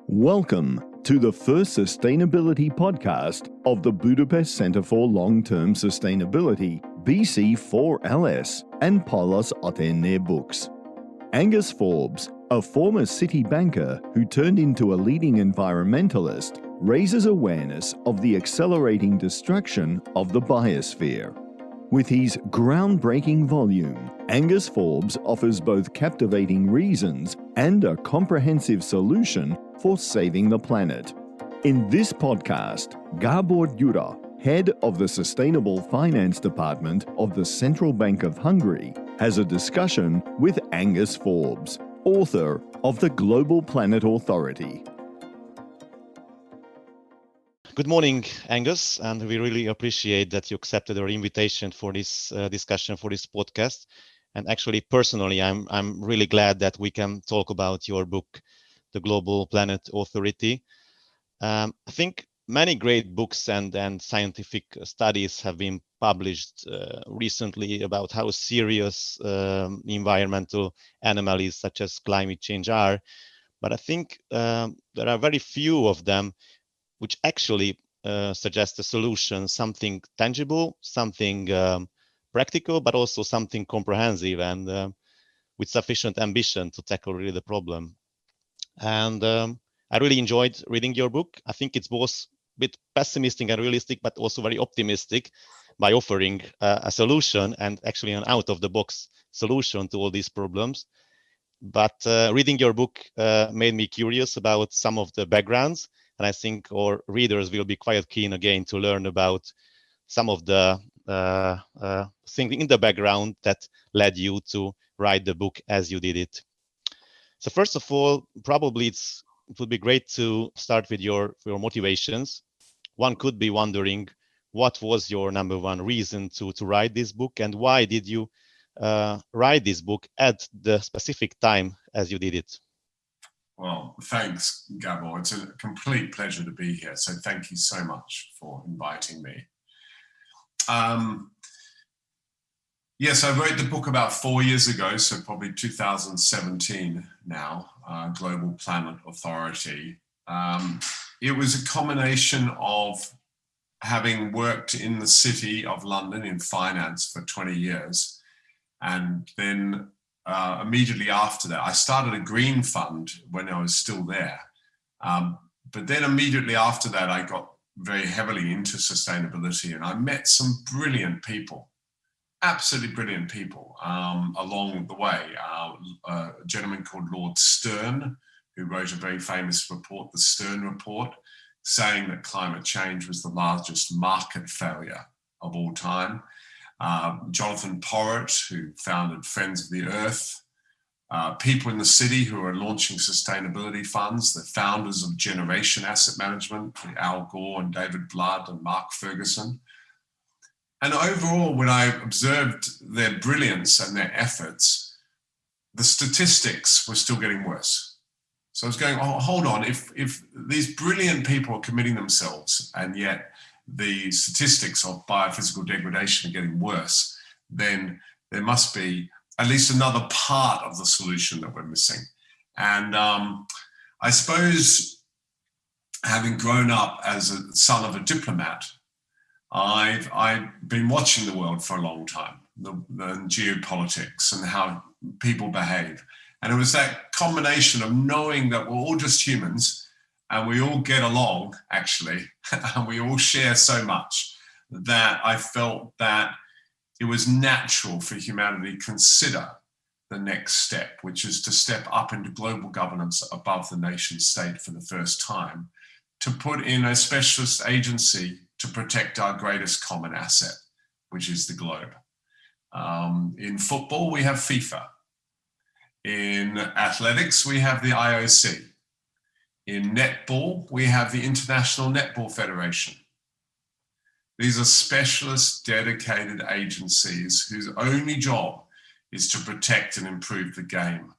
Welcome to the first sustainability podcast of the Budapest Centre for Long-Term Sustainability, BC4LS, and PABooks. Angus Forbes, a former city banker who turned into a leading environmentalist, raises awareness of the accelerating destruction of the biosphere. With his groundbreaking volume, Angus Forbes offers both captivating reasons and a comprehensive solution for saving the planet. In this podcast, Gábor Gyula, head of the Sustainable Finance Department of the Central Bank of Hungary, has a discussion with Angus Forbes, author of the Global Planet Authority. Good morning, Angus, and we really appreciate that you accepted our invitation for this discussion, for this podcast. And actually, personally, I'm really glad that we can talk about your book, The Global Planet Authority. I think many great books and scientific studies have been published recently about how serious environmental anomalies such as climate change are. But I think there are very few of them which actually suggest a solution, something tangible, something practical, but also something comprehensive and with sufficient ambition to tackle really the problem. And I really enjoyed reading your book. I think it's both a bit pessimistic and realistic, but also very optimistic by offering a solution and actually an out-of-the-box solution to all these problems. But reading your book made me curious about some of the backgrounds. And I think our readers will be quite keen again to learn about some of the things in the background that led you to write the book as you did it. So first of all, probably it would be great to start with your motivations. One could be wondering, what was your number one reason to write this book, and why did you write this book at the specific time as you did it? Well, thanks, Gábor. It's a complete pleasure to be here. So thank you so much for inviting me. Yes, I wrote the book about 4 years ago, so probably 2017 now, Global Planet Authority. It was a combination of having worked in the city of London in finance for 20 years, and then immediately after that, I started a green fund when I was still there. But then immediately after that, I got very heavily into sustainability, and I met some brilliant people, absolutely brilliant people along the way. A gentleman called Lord Stern, who wrote a very famous report, the Stern Report, saying that climate change was the largest market failure of all time. Jonathan Porritt, who founded Friends of the Earth, people in the city who are launching sustainability funds, the founders of Generation Asset Management, Al Gore and David Blood and Mark Ferguson. And overall, when I observed their brilliance and their efforts, the statistics were still getting worse. So I was going, oh, hold on, if these brilliant people are committing themselves and yet the statistics of biophysical degradation are getting worse, then there must be at least another part of the solution that we're missing. And I suppose, having grown up as a son of a diplomat, I've been watching the world for a long time, the geopolitics and how people behave. And it was that combination of knowing that we're all just humans, and we all get along, actually, and we all share so much, that I felt that it was natural for humanity to consider the next step, which is to step up into global governance above the nation state for the first time, to put in a specialist agency to protect our greatest common asset, which is the globe. In football, we have FIFA. In athletics, we have the IOC. In netball, we have the International Netball Federation. These are specialist, dedicated agencies whose only job is to protect and improve the game.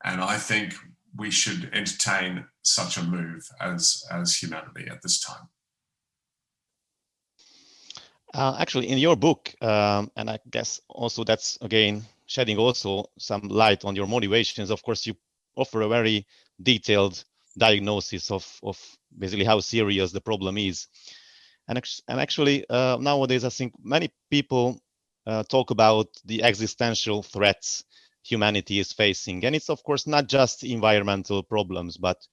And I think we should entertain such a move as humanity at this time. Actually, in your book, and I guess also that's, again, shedding also some light on your motivations. Of course, you offer a very detailed diagnosis of basically how serious the problem is. And actually, nowadays, I think many people talk about the existential threats humanity is facing. And it's, of course, not just environmental problems, but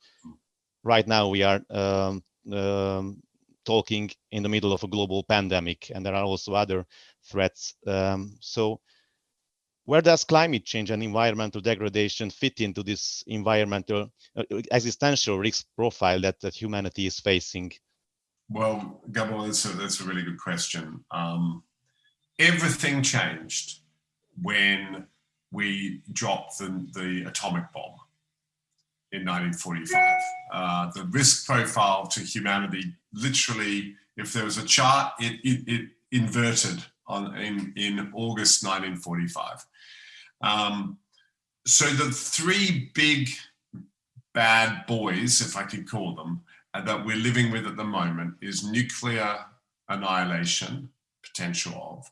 right now we are talking in the middle of a global pandemic, and there are also other threats. So where does climate change and environmental degradation fit into this environmental existential risk profile that humanity is facing? Well, Gabor, that's a really good question. Everything changed when we dropped the atomic bomb in 1945. The risk profile to humanity, literally, if there was a chart, it inverted in August 1945. So the three big bad boys, if I could call them, that we're living with at the moment is nuclear annihilation, potential of,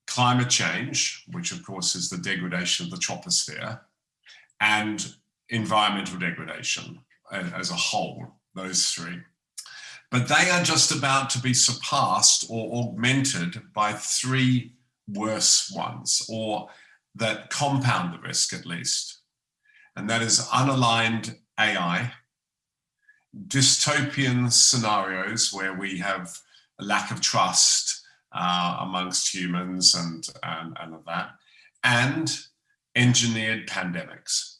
climate change, which of course is the degradation of the troposphere, and environmental degradation as a whole, those three. But they are just about to be surpassed or augmented by three worse ones, or that compound the risk at least. And that is unaligned AI, dystopian scenarios where we have a lack of trust amongst humans and of that, and engineered pandemics.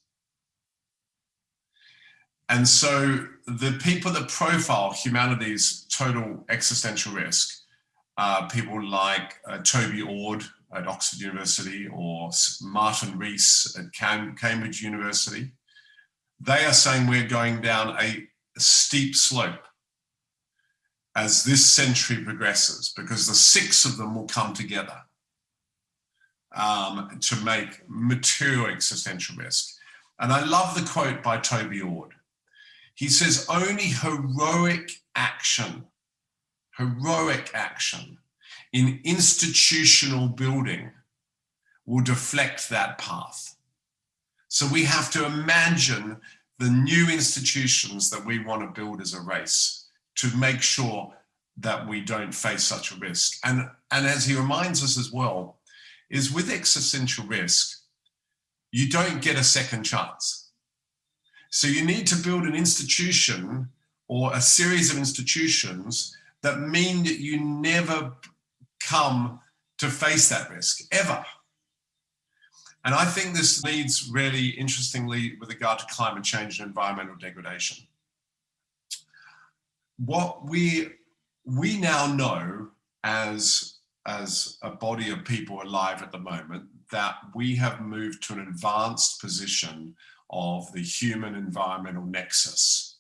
And so the people that profile humanity's total existential risk, people like Toby Ord at Oxford University or Martin Rees at Cambridge University, they are saying we're going down a steep slope as this century progresses, because the six of them will come together to make material existential risk. And I love the quote by Toby Ord. He says, only heroic action in institutional building will deflect that path. So we have to imagine the new institutions that we want to build as a race to make sure that we don't face such a risk. And as he reminds us as well, is with existential risk, you don't get a second chance. So you need to build an institution or a series of institutions that mean that you never come to face that risk, ever. And I think this leads really interestingly with regard to climate change and environmental degradation. What we now know as a body of people alive at the moment, that we have moved to an advanced position of the human environmental nexus.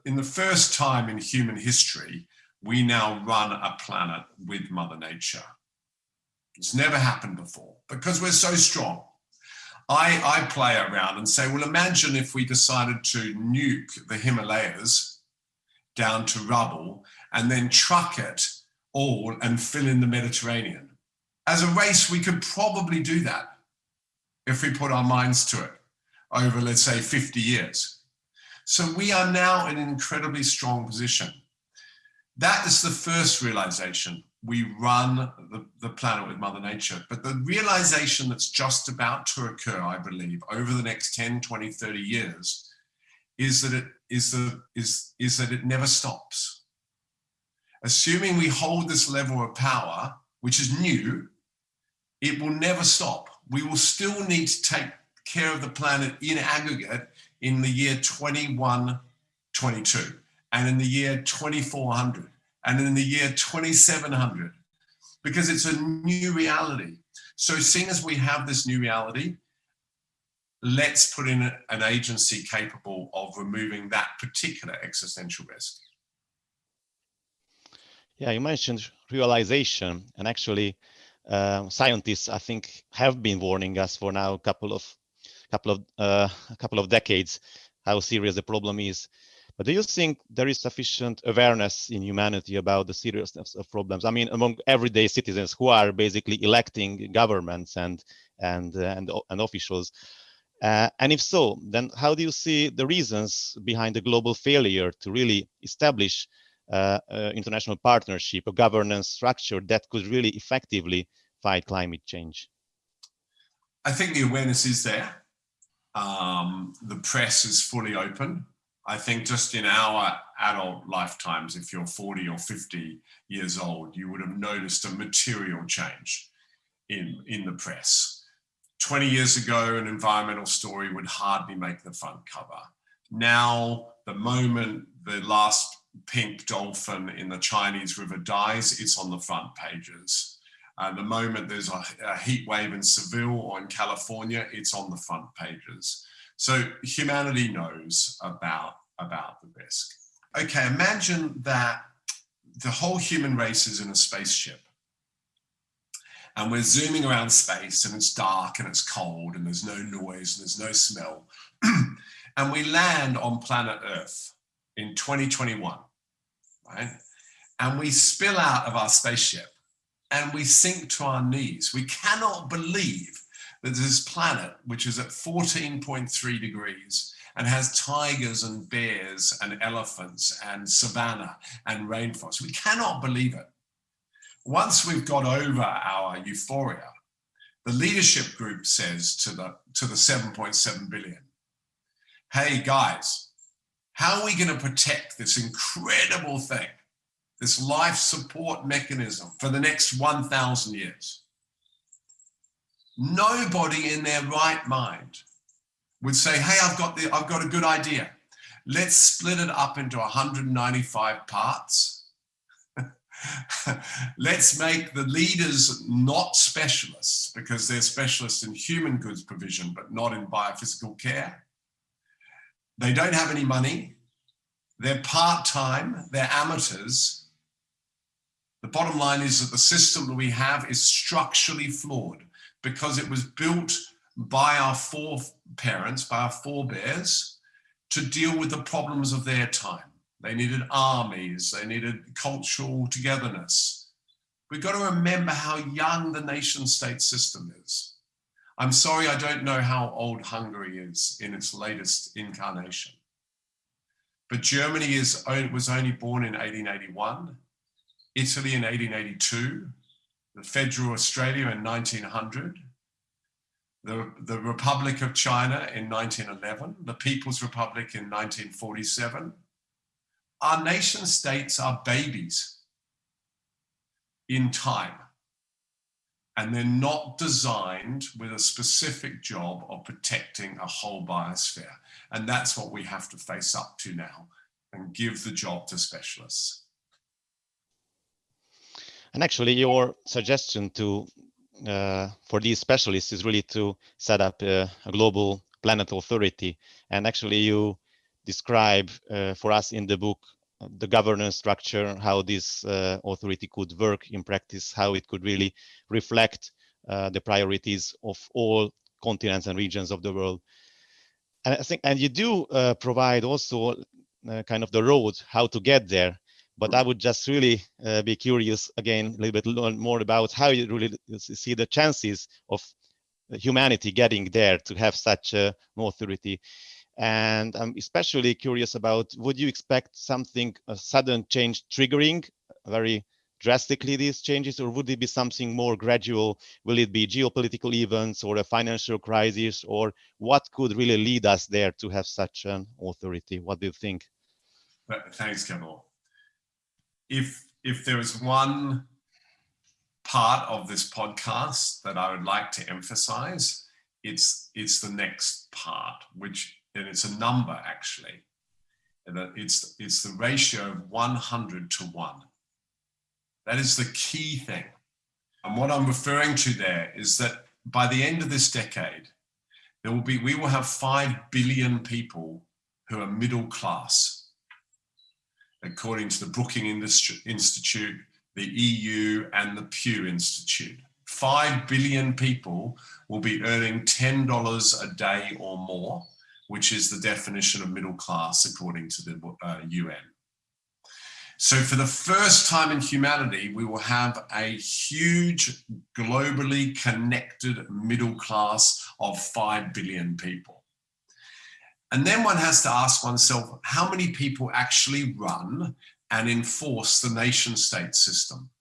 In the first time in human history, we now run a planet with Mother Nature. It's never happened before because we're so strong. I play around and say, well, imagine if we decided to nuke the Himalayas down to rubble and then truck it all and fill in the Mediterranean. As a race, we could probably do that if we put our minds to it over, let's say, 50 years. So we are now in an incredibly strong position. That is the first realization. We run the planet with Mother Nature. But the realization that's just about to occur, I believe, over the next 10, 20, 30 years is that it never stops. Assuming we hold this level of power, which is new, it will never stop. We will still need to take care of the planet in aggregate in the year 2122, and in the year 2400, and in the year 2700, because it's a new reality. So seeing as we have this new reality, let's put in an agency capable of removing that particular existential risk. Yeah, you mentioned realization, and actually scientists, I think, have been warning us for now a couple of decades how serious the problem is. But do you think there is sufficient awareness in humanity about the seriousness of problems? I mean, among everyday citizens who are basically electing governments and officials, And if so, then how do you see the reasons behind the global failure to really establish international partnership, a governance structure that could really effectively fight climate change? I think the awareness is there. The press is fully open. I think just in our adult lifetimes, if you're 40 or 50 years old, you would have noticed a material change in the press. 20 years ago, an environmental story would hardly make the front cover. Now, the moment the last pink dolphin in the Chinese river dies, it's on the front pages. The moment there's a heat wave in Seville or in California, it's on the front pages. So humanity knows about the risk. Okay, imagine that the whole human race is in a spaceship. And we're zooming around space and it's dark and it's cold and there's no noise and there's no smell. And we land on planet Earth in 2021, right? And we spill out of our spaceship and we sink to our knees. We cannot believe that this planet, which is at 14.3 degrees and has tigers and bears and elephants and savanna and rainforest, we cannot believe it. Once we've got over our euphoria, the leadership group says to the 7.7 billion, hey guys, how are we going to protect this incredible thing, this life support mechanism for the next 1,000 years? Nobody in their right mind would say, hey, I've got a good idea. Let's split it up into 195 parts. Let's make the leaders not specialists because they're specialists in human goods provision, but not in biophysical care. They don't have any money. They're part-time. They're amateurs. The bottom line is that the system that we have is structurally flawed because it was built by our foreparents, by our forebears, to deal with the problems of their time. They needed armies, they needed cultural togetherness. We've got to remember how young the nation state system is. I'm sorry, I don't know how old Hungary is in its latest incarnation. But Germany was only born in 1881, Italy in 1882, the Federal Australia in 1900, the Republic of China in 1911, the People's Republic in 1947. Our nation states are babies in time, and they're not designed with a specific job of protecting a whole biosphere. And that's what we have to face up to now and give the job to specialists. And actually, your suggestion for these specialists is really to set up a global planet authority. And actually, you describe for us in the book the governance structure, how this authority could work in practice, how it could really reflect the priorities of all continents and regions of the world. And I think, and you do provide also kind of the road how to get there. But I would just really be curious again a little bit more about how you really see the chances of humanity getting there to have such an authority. And I'm especially curious about, would you expect something, a sudden change triggering very drastically these changes, or would it be something more gradual? Will it be geopolitical events or a financial crisis, or what could really lead us there to have such an authority? What do you think? Thanks, Kemal. If there is one part of this podcast that I would like to emphasize, it's the next part, and it's a number actually, and it's the ratio of 100 to 1. That is the key thing. And what I'm referring to there is that by the end of this decade, we will have 5 billion people who are middle class, according to the Brookings Institute, the EU, and the Pew Institute. 5 billion people will be earning $10 a day or more, which is the definition of middle class according to the UN. So for the first time in humanity, we will have a huge, globally connected middle class of 5 billion people. And then one has to ask oneself, how many people actually run and enforce the nation state system?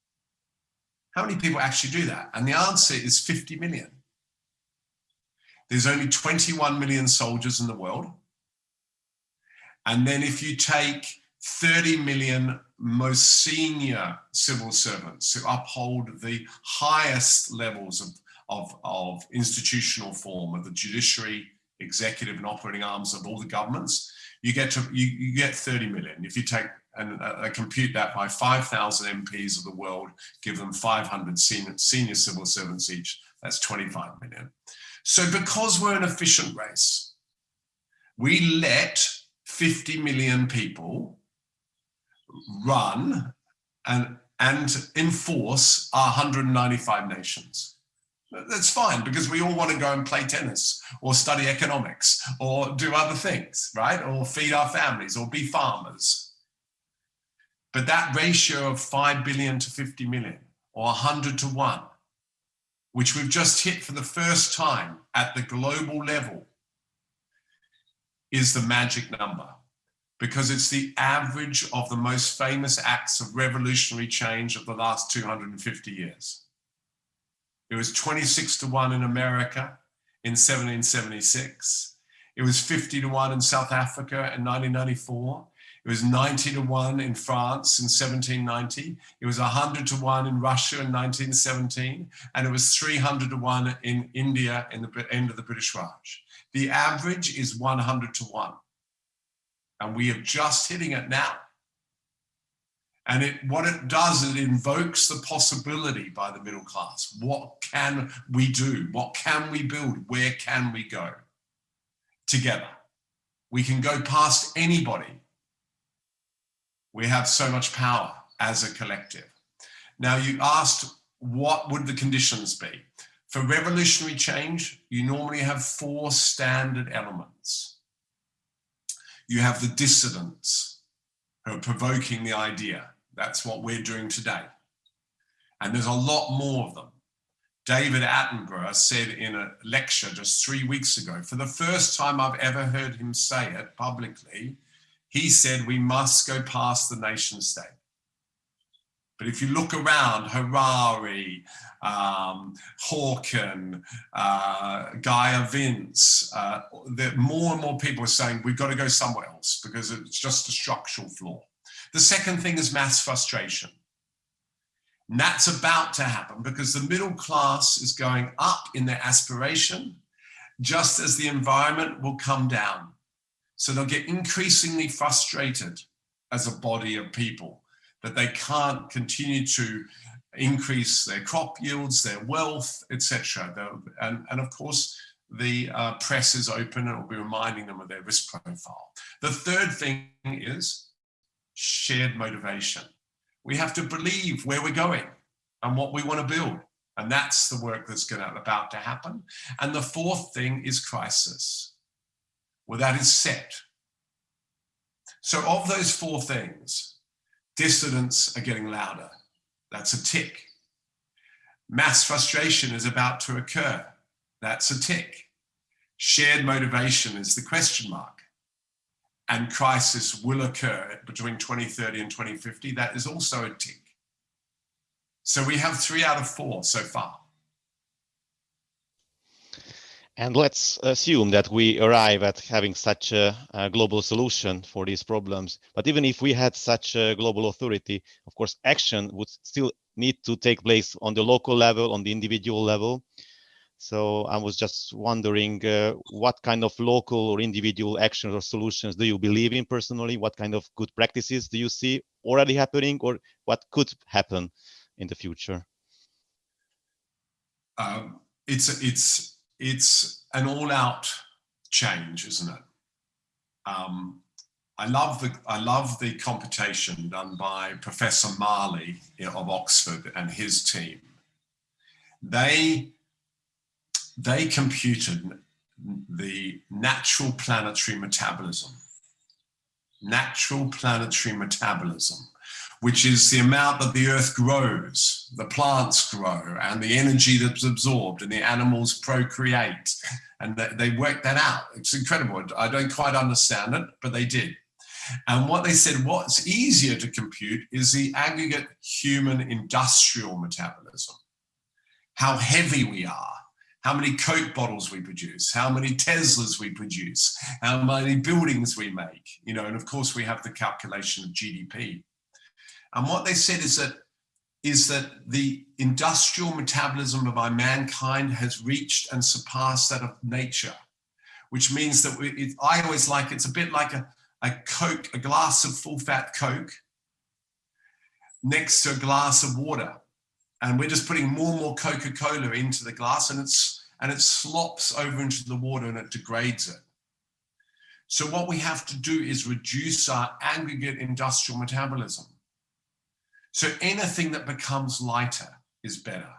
How many people actually do that? And the answer is 50 million. There's only 21 million soldiers in the world. And then if you take 30 million most senior civil servants who uphold the highest levels of institutional form of the judiciary, executive and operating arms of all the governments, you get 30 million. If you take and compute that by 5,000 MPs of the world, give them 500 senior civil servants each, that's 25 million. So because we're an efficient race, we let 50 million people run and enforce our 195 nations. That's fine, because we all want to go and play tennis or study economics or do other things, right? Or feed our families or be farmers. But that ratio of 5 billion to 50 million or 100 to 1, which we've just hit for the first time at the global level, is the magic number, because it's the average of the most famous acts of revolutionary change of the last 250 years. It was 26 to 1 in America in 1776. It was 50 to 1 in South Africa in 1994. It was 90 to 1 in France in 1790. It was 100 to 1 in Russia in 1917. And it was 300 to 1 in India in the end of the British Raj. The average is 100 to 1. And we are just hitting it now. And what it does, it invokes the possibility by the middle class. What can we do? What can we build? Where can we go together? We can go past anybody. We have so much power as a collective. Now, you asked, what would the conditions be? For revolutionary change, you normally have 4 standard elements. You have the dissidents who are provoking the idea. That's what we're doing today. And there's a lot more of them. David Attenborough said in a lecture just 3 weeks ago, for the first time I've ever heard him say it publicly, he said we must go past the nation state. But if you look around, Harari, Hawken, Gaia Vince, more and more people are saying we've got to go somewhere else because it's just a structural flaw. The second thing is mass frustration. And that's about to happen because the middle class is going up in their aspiration, just as the environment will come down. So they'll get increasingly frustrated as a body of people that they can't continue to increase their crop yields, their wealth, etc. And of course, the press is open and will be reminding them of their risk profile. The third thing is shared motivation. We have to believe where we're going and what we want to build. And that's the work that's about to happen. And the fourth thing is crisis. Well, that is set. So of those 4 things, dissidents are getting louder. That's a tick. Mass frustration is about to occur. That's a tick. Shared motivation is the question mark. And crisis will occur between 2030 and 2050. That is also a tick. So we have 3 out of 4 so far. And let's assume that we arrive at having such a global solution for these problems. But even if we had such a global authority, of course, action would still need to take place on the local level, on the individual level. So I was just wondering, what kind of local or individual actions or solutions do you believe in personally? What kind of good practices do you see already happening, or what could happen in the future? It's an all-out change, isn't it? I love the computation done by Professor Marley of Oxford and his team. They computed the natural planetary metabolism natural planetary metabolism, which is the amount that the earth grows, the plants grow, and the energy that's absorbed, and the animals procreate. And they worked that out. It's incredible. I don't quite understand it, but they did. And what they said, what's easier to compute is the aggregate human industrial metabolism. How heavy we are, how many Coke bottles we produce, how many Teslas we produce, how many buildings we make, and of course we have the calculation of GDP. And what they said is that the industrial metabolism of our mankind has reached and surpassed that of nature, which means that I always like, it's a bit like a Coke, a glass of full fat Coke next to a glass of water. And we're just putting more and more Coca-Cola into the glass, and it slops over into the water and it degrades it. So what we have to do is reduce our aggregate industrial metabolism. So anything that becomes lighter is better.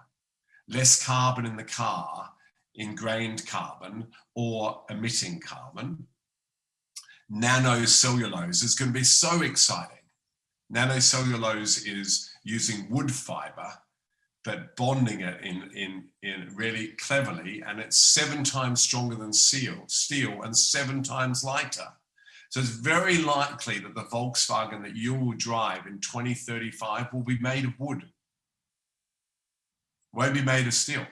Less carbon in the car, ingrained carbon or emitting carbon. Nanocellulose is going to be so exciting. Nanocellulose is using wood fiber, but bonding it in really cleverly, and it's 7 times stronger than steel and 7 times lighter. So it's very likely that the Volkswagen that you will drive in 2035 will be made of wood. Won't be made of steel,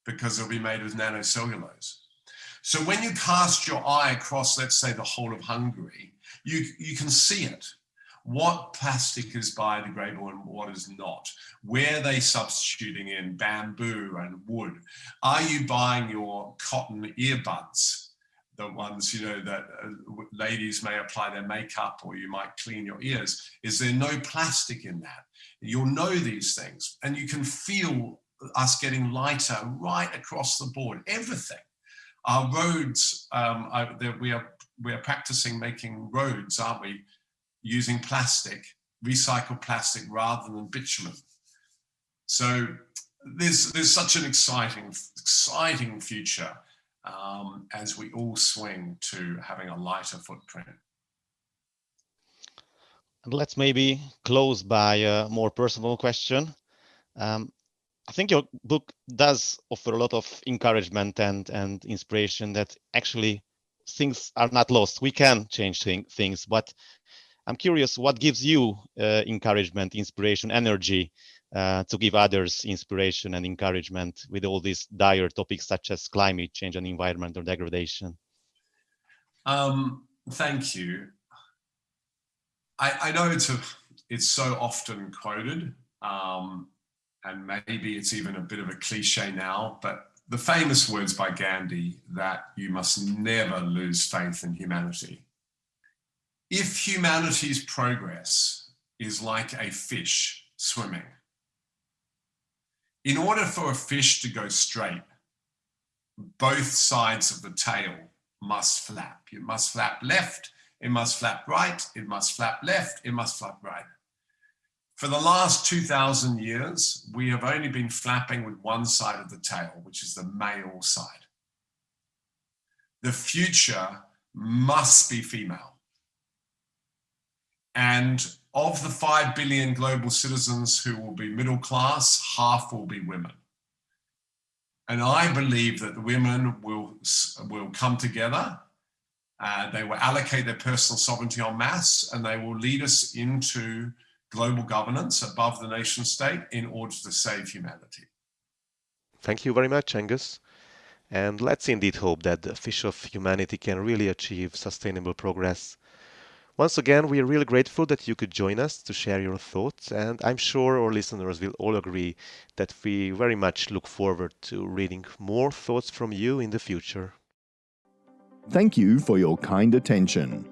because it'll be made of nanocellulose. So when you cast your eye across, let's say, the whole of Hungary, you can see it. What plastic is biodegradable and what is not? Where are they substituting in bamboo and wood? Are you buying your cotton earbuds, the ones, that ladies may apply their makeup, or you might clean your ears? Is there no plastic in that? You'll know these things, and you can feel us getting lighter right across the board, everything. Our roads, we are practicing making roads, aren't we? Using plastic, recycled plastic rather than bitumen. So there's such an exciting future as we all swing to having a lighter footprint. And let's maybe close by a more personal question. I think your book does offer a lot of encouragement and inspiration that actually things are not lost. We can change things, but I'm curious, what gives you encouragement, inspiration, energy to give others inspiration and encouragement with all these dire topics such as climate change and environmental degradation? Thank you. I know it's so often quoted, and maybe it's even a bit of a cliche now, but the famous words by Gandhi that you must never lose faith in humanity. If humanity's progress is like a fish swimming, in order for a fish to go straight, both sides of the tail must flap. It must flap left, it must flap right, it must flap left, it must flap right. For the last 2,000 years, we have only been flapping with one side of the tail, which is the male side. The future must be female. And of the 5 billion global citizens who will be middle class, half will be women. And I believe that the women will come together, they will allocate their personal sovereignty en masse, and they will lead us into global governance above the nation state in order to save humanity. Thank you very much, Angus. And let's indeed hope that the fish of humanity can really achieve sustainable progress. Once again, we are really grateful that you could join us to share your thoughts, and I'm sure our listeners will all agree that we very much look forward to reading more thoughts from you in the future. Thank you for your kind attention.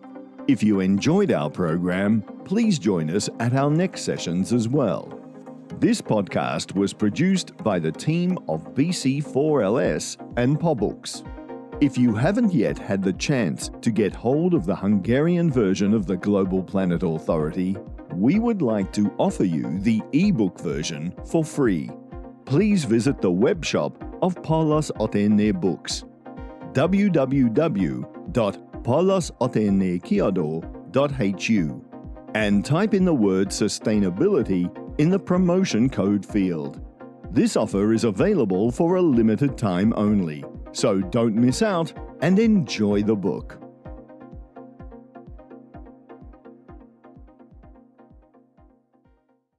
If you enjoyed our program, please join us at our next sessions as well. This podcast was produced by the team of BC4LS and PABooks. If you haven't yet had the chance to get hold of the Hungarian version of the Global Planet Authority, we would like to offer you the ebook version for free. Please visit the webshop of PABooks, www.pallasatene.kiadó.com. and type in the word sustainability in the promotion code field. This offer is available for a limited time only, so don't miss out and enjoy the book.